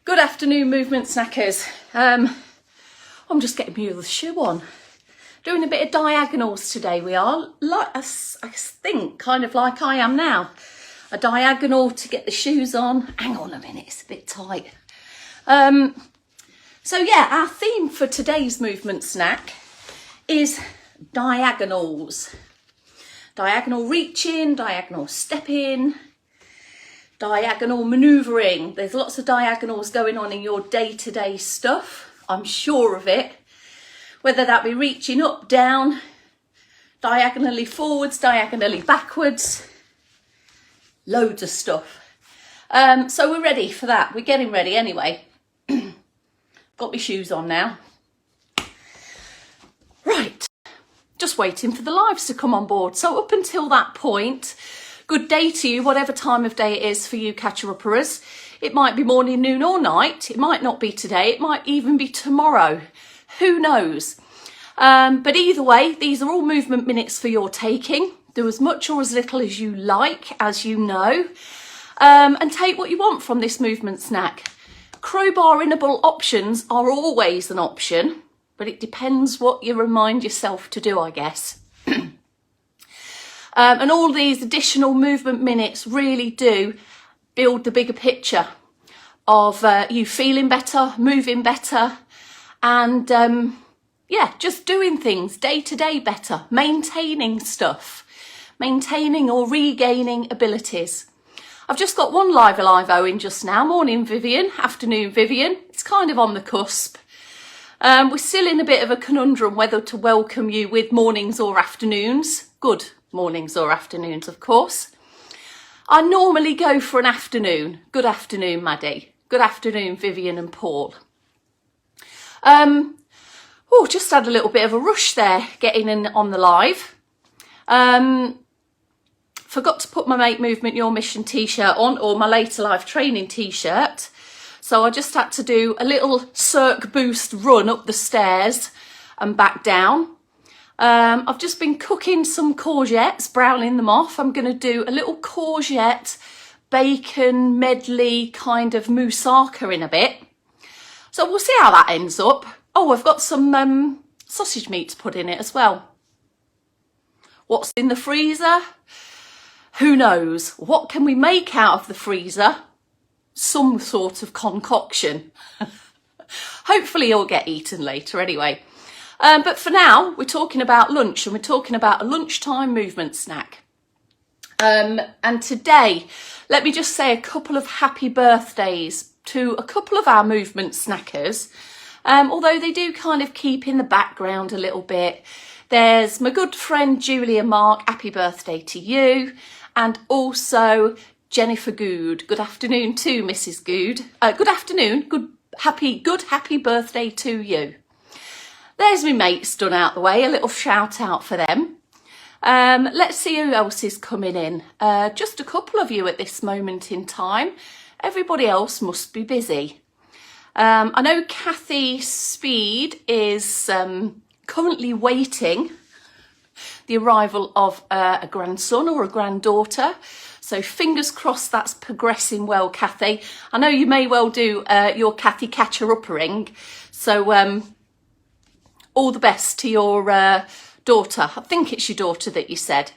Good afternoon, movement snackers. I'm just getting my other shoe on. Doing a bit of diagonals today. We are, like I think, kind of like I am now. A diagonal to get the shoes on. Hang on a minute, it's a bit tight. So yeah, our theme for today's movement snack is diagonals. Diagonal reaching, diagonal stepping, diagonal manoeuvring. There's lots of diagonals going on in your day-to-day stuff. I'm sure of it. Whether that be reaching up, down, diagonally forwards, diagonally backwards. Loads of stuff. So we're ready for that. We're getting ready anyway. Got my shoes on now. Right. Just waiting for the lives to come on board. So up until that point, good day to you, whatever time of day it is for you catcher-uppers. It might be morning, noon or night. It might not be today. It might even be tomorrow. Who knows? But either way, these are all movement minutes for your taking. Do as much or as little as you like, as you know. And take what you want from this movement snack. Crowbar-innable options are always an option. But it depends what you remind yourself to do, I guess. And all these additional movement minutes really do build the bigger picture of you feeling better, moving better, and yeah, just doing things day to day better, maintaining stuff, maintaining or regaining abilities. I've just got one live-o in just now. Morning, Vivian. Afternoon, Vivian. It's kind of on the cusp. We're still in a bit of a conundrum whether to welcome you with mornings or afternoons. Good mornings or afternoons, of course. I normally go for an afternoon. Good afternoon, Maddie. Good afternoon, Vivian and Paul. Oh, just had a little bit of a rush there getting in on the live. Forgot to put my Make Movement Your Mission t-shirt on, or my Later Life Training t-shirt. So I just had to do a little circ boost run up the stairs and back down. I've just been cooking some courgettes, browning them off. I'm going to do a little courgette bacon medley kind of moussaka in a bit. So we'll see how that ends up. Oh, I've got some sausage meat to put in it as well. What's in the freezer? Who knows? What can we make out of the freezer? Some sort of concoction. Hopefully it'll get eaten later anyway. But for now, we're talking about lunch, and we're talking about a lunchtime movement snack. And today, let me just say a couple of happy birthdays to a couple of our movement snackers. Although they do kind of keep in the background a little bit. There's my good friend Julia Mark, happy birthday to you. And also Jennifer Good. Good afternoon to Mrs. Good. Good afternoon. Good happy birthday to you. There's my mates done out the way. A little shout out for them. Let's see who else is coming in. Just a couple of you at this moment in time. Everybody else must be busy. I know Kathy Speed is currently waiting the arrival of a grandson or a granddaughter. So fingers crossed that's progressing well, Kathy. I know you may well do your Kathy catcher-uppering. So all the best to your daughter. I think it's your daughter that you said.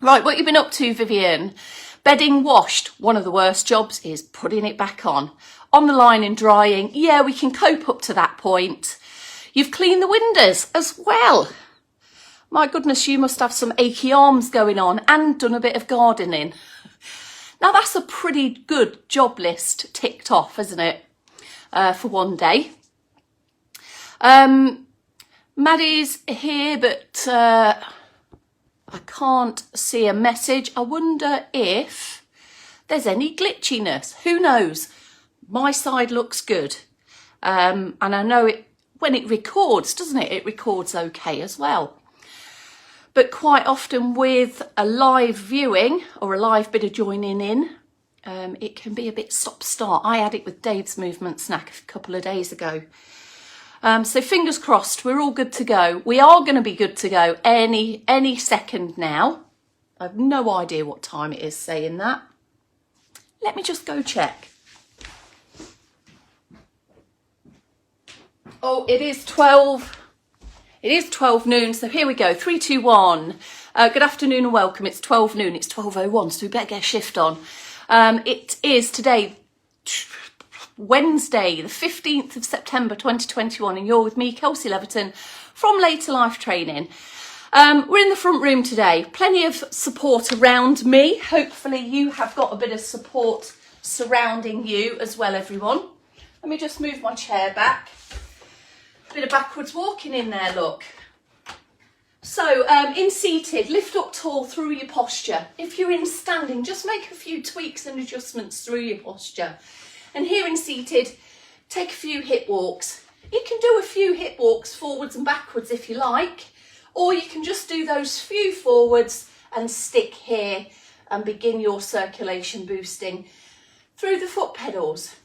Right, what you been up to, Vivian? Bedding washed. One of the worst jobs is putting it back on. On the line and drying. Yeah, we can cope up to that point. You've cleaned the windows as well. My goodness, you must have some achy arms going on and done a bit of gardening. Now, that's a pretty good job list ticked off, isn't it, for one day? Maddie's here, but I can't see a message. I wonder if there's any glitchiness. Who knows? My side looks good. And I know it when it records, doesn't it? It records okay as well. But quite often with a live viewing or a live bit of joining in, it can be a bit stop-start. I had it with Dave's movement snack a couple of days ago. So fingers crossed, we're all good to go. We are going to be good to go any second now. I have no idea what time it is saying that. Let me just go check. Oh, it is 12 noon, so here we go. 3, 2, 1. Good afternoon and welcome. It's 12 noon. It's 12:01, so we better get a shift on. It is today, Wednesday, the 15th of September 2021, and you're with me, Kelsey Leverton, from Later Life Training. We're in the front room today. Plenty of support around me. Hopefully you have got a bit of support surrounding you as well, everyone. Let me just move my chair back. Bit of backwards walking in there, look. So in seated, lift up tall through your posture. If you're in standing, just make a few tweaks and adjustments through your posture. And here in seated, take a few hip walks. You can do a few hip walks forwards and backwards if you like, or you can just do those few forwards and stick here and begin your circulation boosting through the foot pedals.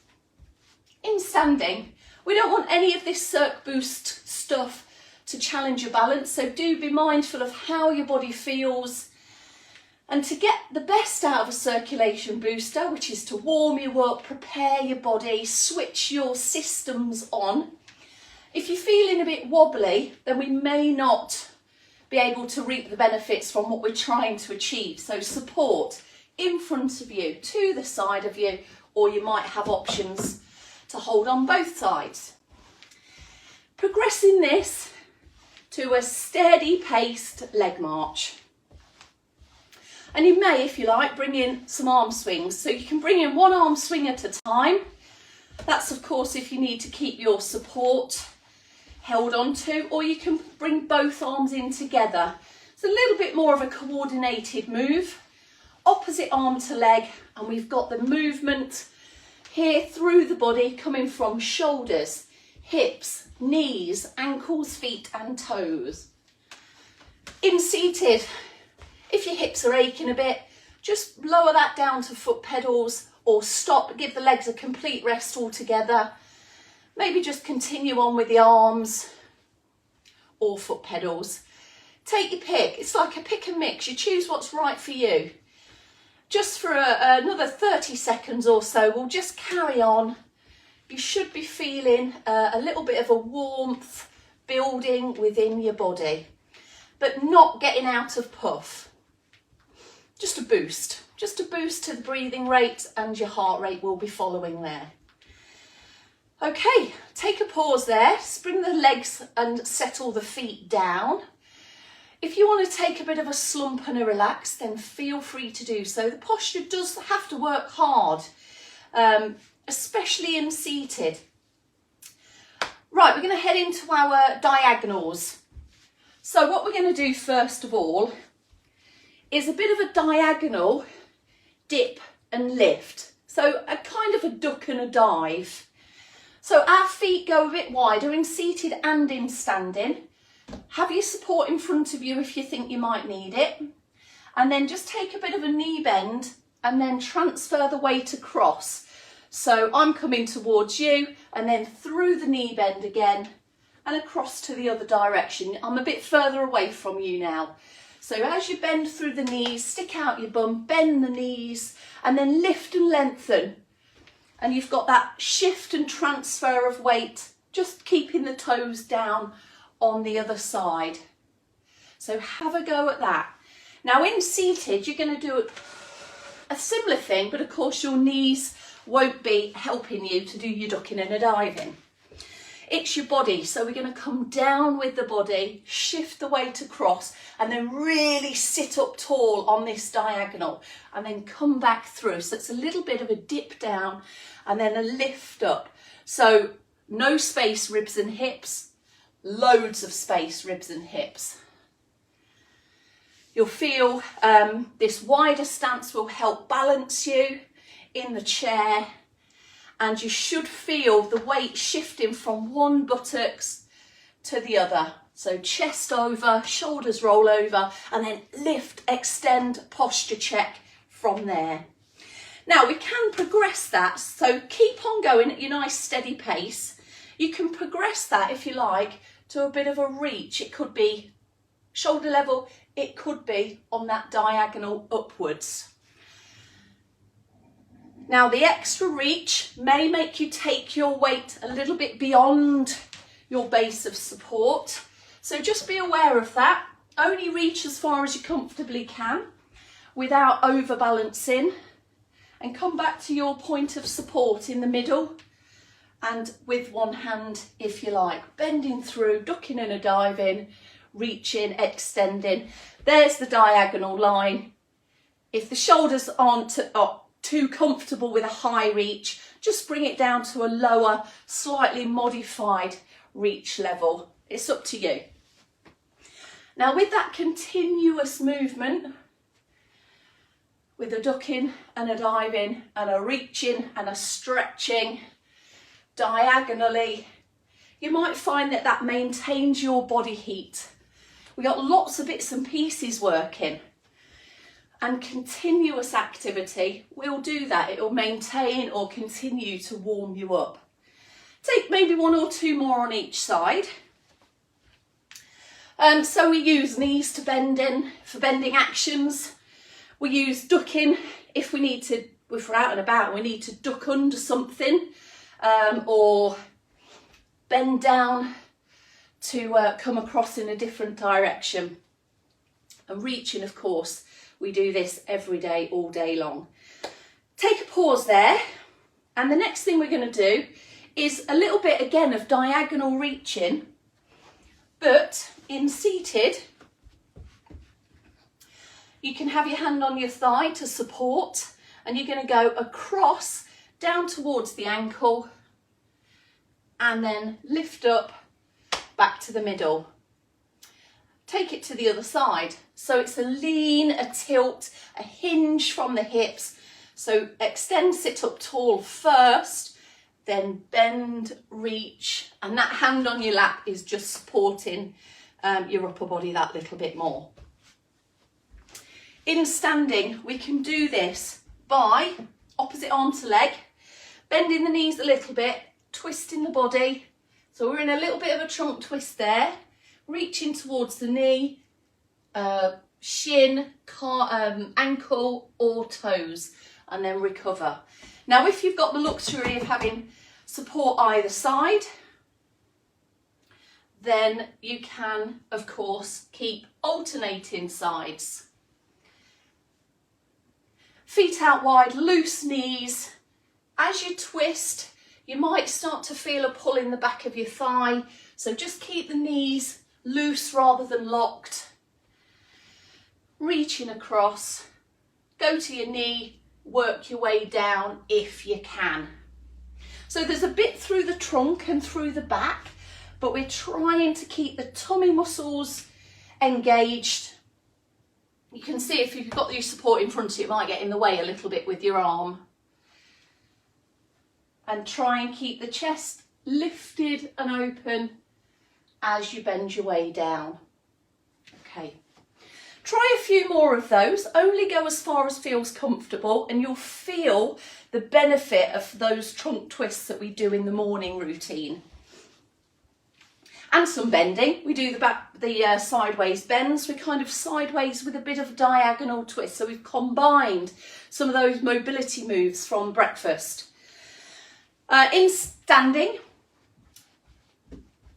In standing, we don't want any of this circ boost stuff to challenge your balance, so do be mindful of how your body feels. And to get the best out of a circulation booster, which is to warm you up, prepare your body, switch your systems on, if you're feeling a bit wobbly, then we may not be able to reap the benefits from what we're trying to achieve. So support in front of you, to the side of you, or you might have options to hold on both sides. Progressing this to a steady paced leg march. And you may, if you like, bring in some arm swings. So you can bring in one arm swing at a time. That's of course if you need to keep your support held on to, or you can bring both arms in together. It's a little bit more of a coordinated move. Opposite arm to leg, and we've got the movement here through the body coming from shoulders, hips, knees, ankles, feet and toes. In seated, if your hips are aching a bit, just lower that down to foot pedals or stop, give the legs a complete rest altogether. Maybe just continue on with the arms or foot pedals. Take your pick. It's like a pick and mix. You choose what's right for you. Just for another 30 seconds or so, we'll just carry on. You should be feeling a little bit of a warmth building within your body, but not getting out of puff. Just a boost to the breathing rate, and your heart rate will be following there. Okay, take a pause there, spring the legs and settle the feet down. If you want to take a bit of a slump and a relax, then feel free to do so. The posture does have to work hard, especially in seated. Right, we're going to head into our diagonals. So what we're going to do first of all is a bit of a diagonal dip and lift. So a kind of a duck and a dive. So our feet go a bit wider in seated and in standing. Have your support in front of you if you think you might need it. And then just take a bit of a knee bend and then transfer the weight across. So I'm coming towards you and then through the knee bend again and across to the other direction. I'm a bit further away from you now. So as you bend through the knees, stick out your bum, bend the knees and then lift and lengthen. And you've got that shift and transfer of weight, just keeping the toes down on the other side. So have a go at that. Now in seated, you're going to do a similar thing, but of course your knees won't be helping you to do your ducking and a diving. It's your body, so we're going to come down with the body, shift the weight across, and then really sit up tall on this diagonal, and then come back through. So it's a little bit of a dip down, and then a lift up. So no space, ribs and hips, loads of space, ribs and hips. You'll feel this wider stance will help balance you in the chair. And you should feel the weight shifting from one buttocks to the other. So chest over, shoulders roll over, and then lift, extend, posture check from there. Now we can progress that, so keep on going at your nice steady pace. You can progress that, if you like, to a bit of a reach. It could be shoulder level, it could be on that diagonal upwards. Now the extra reach may make you take your weight a little bit beyond your base of support. So just be aware of that. Only reach as far as you comfortably can without overbalancing, and come back to your point of support in the middle, and with one hand, if you like, bending through, ducking and a diving, reaching, extending. There's the diagonal line. If the shoulders aren't too comfortable with a high reach, just bring it down to a lower, slightly modified reach level. It's up to you. Now with that continuous movement, with a ducking and a diving and a reaching and a stretching diagonally, you might find that that maintains your body heat. We got lots of bits and pieces working, and continuous activity will do that. It will maintain or continue to warm you up. Take maybe one or two more on each side. So we use knees to bend in for bending actions. We use ducking if we're out and about, we need to duck under something, or bend down to come across in a different direction. And reaching, of course, we do this every day, all day long. Take a pause there, and the next thing we're going to do is a little bit again of diagonal reaching, but in seated. You can have your hand on your thigh to support, and you're going to go across down towards the ankle and then lift up back to the middle. Take it to the other side. So it's a lean, a tilt, a hinge from the hips. So extend, sit up tall first, then bend, reach, and that hand on your lap is just supporting your upper body that little bit more. In standing, we can do this by opposite arm to leg, bending the knees a little bit, twisting the body. So we're in a little bit of a trunk twist there, reaching towards the knee, shin, ankle or toes, and then recover. Now, if you've got the luxury of having support either side, then you can, of course, keep alternating sides. Feet out wide, loose knees. As you twist, you might start to feel a pull in the back of your thigh. So just keep the knees loose rather than locked. Reaching across, go to your knee, work your way down if you can. So there's a bit through the trunk and through the back, but we're trying to keep the tummy muscles engaged. You can see if you've got your support in front of you, it might get in the way a little bit with your arm. And try and keep the chest lifted and open as you bend your way down. Okay. Try a few more of those. Only go as far as feels comfortable, and you'll feel the benefit of those trunk twists that we do in the morning routine. And some bending. We do the sideways bends. We're kind of sideways with a bit of diagonal twist. So we've combined some of those mobility moves from breakfast. In standing,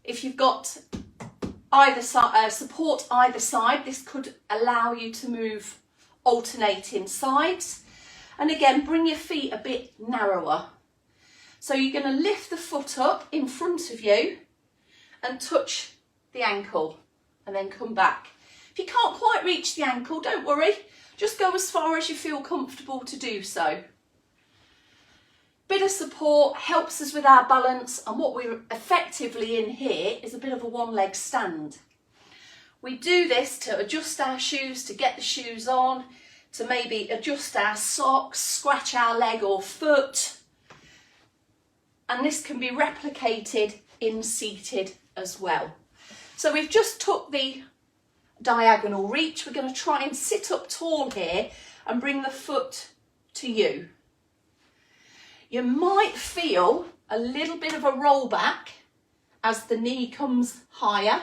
if you've got either side, support either side, this could allow you to move alternating sides. And again, bring your feet a bit narrower. So you're going to lift the foot up in front of you and touch the ankle, and then come back. If you can't quite reach the ankle, don't worry. Just go as far as you feel comfortable to do so. Bit of support helps us with our balance, and what we're effectively in here is a bit of a one-leg stand. We do this to adjust our shoes, to get the shoes on, to maybe adjust our socks, scratch our leg or foot. And this can be replicated in seated as well. So we've just took the diagonal reach. We're going to try and sit up tall here and bring the foot to you. You might feel a little bit of a roll back as the knee comes higher.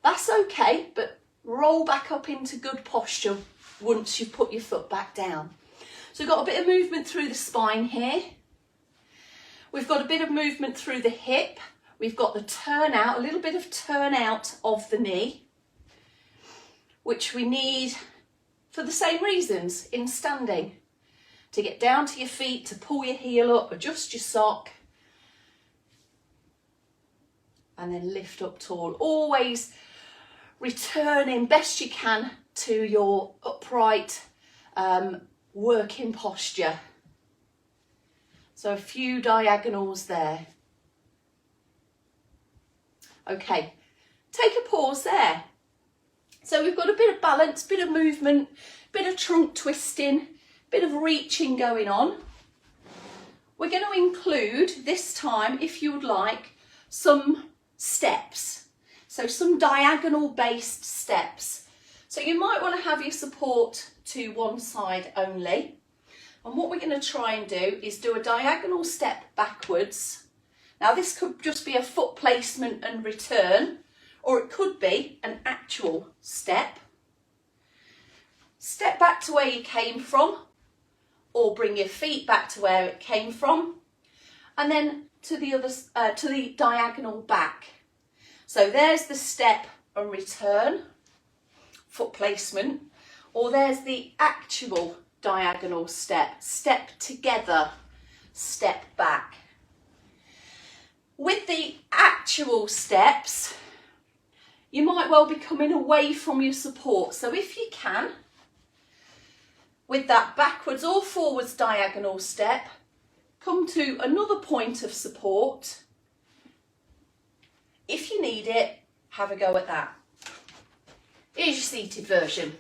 That's okay, but roll back up into good posture once you've put your foot back down. So we've got a bit of movement through the spine here. We've got a bit of movement through the hip, we've got the turn out, a little bit of turn out of the knee, which we need for the same reasons in standing. To get down to your feet, to pull your heel up, adjust your sock, and then lift up tall. Always returning best you can to your upright working posture. So a few diagonals there. Okay, take a pause there. So we've got a bit of balance, bit of movement, bit of trunk twisting, bit of reaching going on. We're going to include this time, if you would like, some steps. So some diagonal based steps. So you might want to have your support to one side only. And what we're going to try and do is do a diagonal step backwards. Now this could just be a foot placement and return, or it could be an actual step. Step back to where you came from, or bring your feet back to where it came from, and then to the diagonal back. So there's the step and return, foot placement, or there's the actual diagonal step, step together, step back. With the actual steps, you might well be coming away from your support. So if you can, with that backwards or forwards diagonal step, come to another point of support. If you need it, have a go at that. Here's your seated version.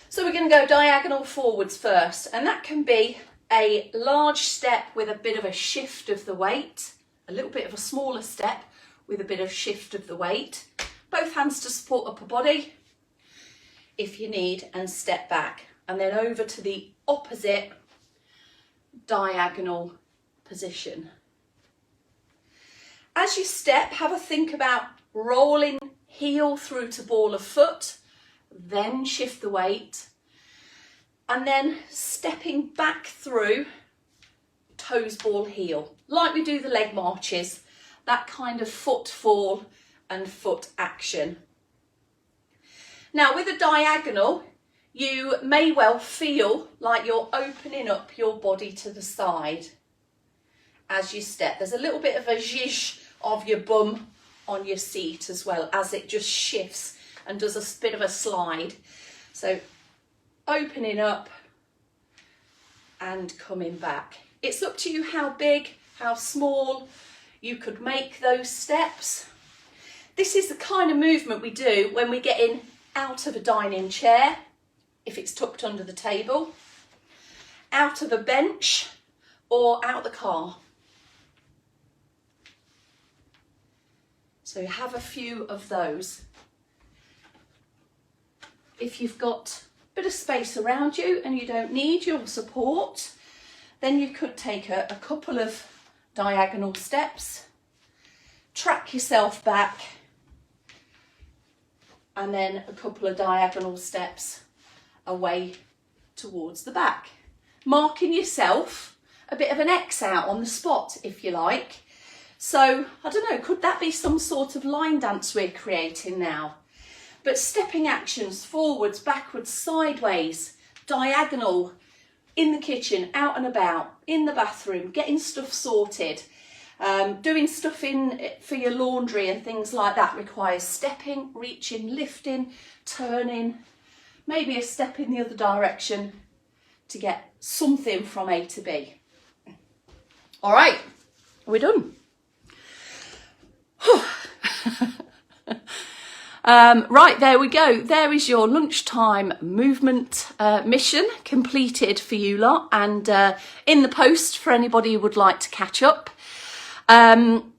So we're going to go diagonal forwards first, and that can be a large step with a bit of a shift of the weight, a little bit of a smaller step with a bit of shift of the weight. Both hands to support upper body if you need, and step back, and then over to the opposite diagonal position. As you step, have a think about rolling heel through to ball of foot, then shift the weight, and then stepping back through toes, ball, heel, like we do the leg marches, that kind of foot fall and foot action. Now with a diagonal, you may well feel like you're opening up your body to the side as you step. There's a little bit of a zhizh of your bum on your seat as well, as it just shifts and does a bit of a slide. So opening up and coming back. It's up to you how big, how small you could make those steps. This is the kind of movement we do when we get in out of a dining chair, if it's tucked under the table, out of a bench, or out the car. So you have a few of those. If you've got a bit of space around you and you don't need your support, then you could take a couple of diagonal steps, track yourself back, and then a couple of diagonal steps away towards the back, marking yourself a bit of an X out on the spot, if you like. So I don't know, could that be some sort of line dance we're creating now? But stepping actions, forwards, backwards, sideways, diagonal, in the kitchen, out and about, in the bathroom, getting stuff sorted, doing stuff for your laundry and things like that requires stepping, reaching, lifting, turning, maybe a step in the other direction to get something from A to B. All right, we're done. Right, there we go. There is your lunchtime movement mission completed for you lot, and in the post for anybody who would like to catch up. And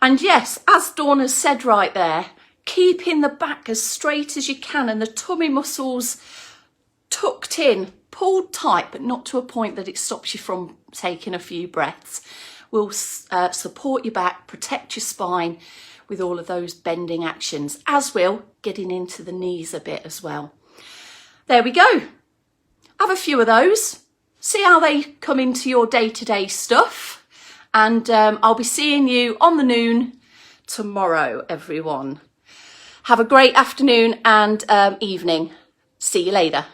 yes, as Dawn has said right there, keeping the back as straight as you can and the tummy muscles tucked in, pulled tight, but not to a point that it stops you from taking a few breaths, will support your back, protect your spine with all of those bending actions, as will getting into the knees a bit as well. There we go. Have a few of those. See how they come into your day-to-day stuff. And I'll be seeing you on the noon tomorrow, everyone. Have a great afternoon and evening. See you later.